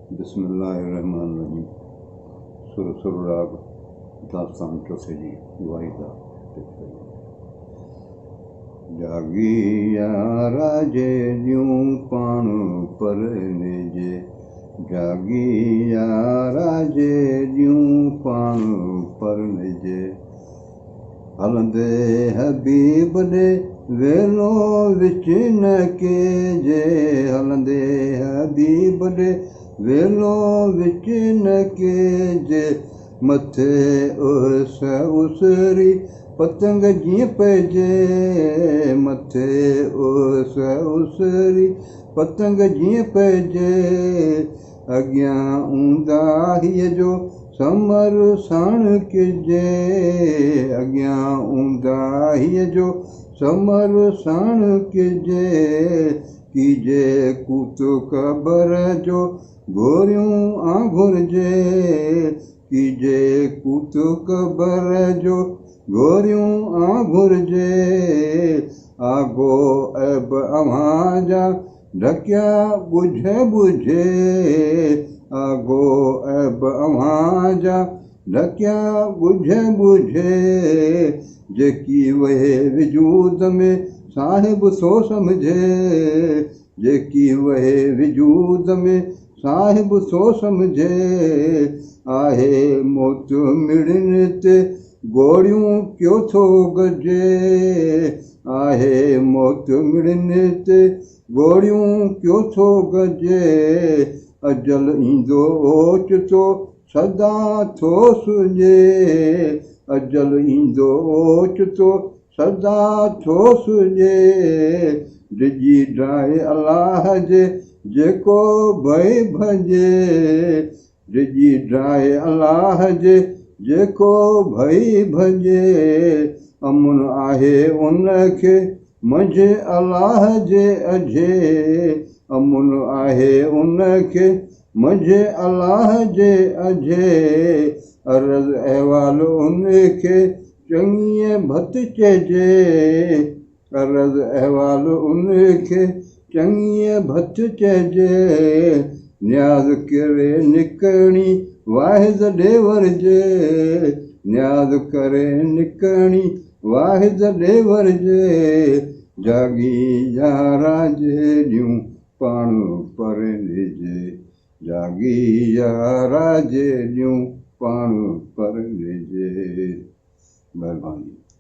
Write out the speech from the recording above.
बिस्मिल्लाहिर्रहमानिर्रहीम। सुर राग दास्तान चौथे जी वाहिदा। जागी यारा जे ॼूं पाण पर जे, जागी यारा जे ॼूं पाण पर जे, हलंदे हबीब ॾे वेलो विच न केजे, हलंदे हबीब ॾे वेलो विच न केजे, मथे उसरी पतंग जीअं पइजे, मथे उसरी पतंग जीअं पइजे, अॻियां ऊंदाहीअ जो समर साण किजे, अॻियां ऊंदाहीअ जो समर साण कीजे कूत क़बर जो गोरियूं घुरिजे, कीजे कूत क़बर जो गोरियूं घुरिजे, आगो ऐब अव्हां जा ढकिया बुझे, आगो ऐब अव्हां जा ढकिया बुझे, जेकी वहे वजूद में साहिब सो समझे, जेकी वहे वजूद में साहिब सो समझे, आहे मौत मिड़नि ते गोरियूं क्यों थो गजे, आहे मौत मिड़नि ते गोरियूं क्यों थो गजे, अजल ईंदो ओचितो सदा थो सुञे, अजल ईंदो ओचितो सदा थो सुञे, डिॼी ड्राए अलाह जे जेको भई भॼे, डिॼी ड्राए अलाह जे जेको भई भॼे, अमुन आहे उनखे मंझि अलाह जे अझे, अमुन आहे उनखे मंझि अलाह जे अझे, अर्ज़ अहवाल उनखे चङीअ भत चइजे, अर्ज़ अहवाल उनखे चङीअ भत चइजे, न्याज़ करे निकिरणी वाहिद ॾे वरिजे, न्याज़ करे निकिरणी वाहिद ॾे वरिजे, जागी यारा जे ॼूं पाण पर जे, जागी यारा जे ॼूं पाण पर जे। महिरबानी।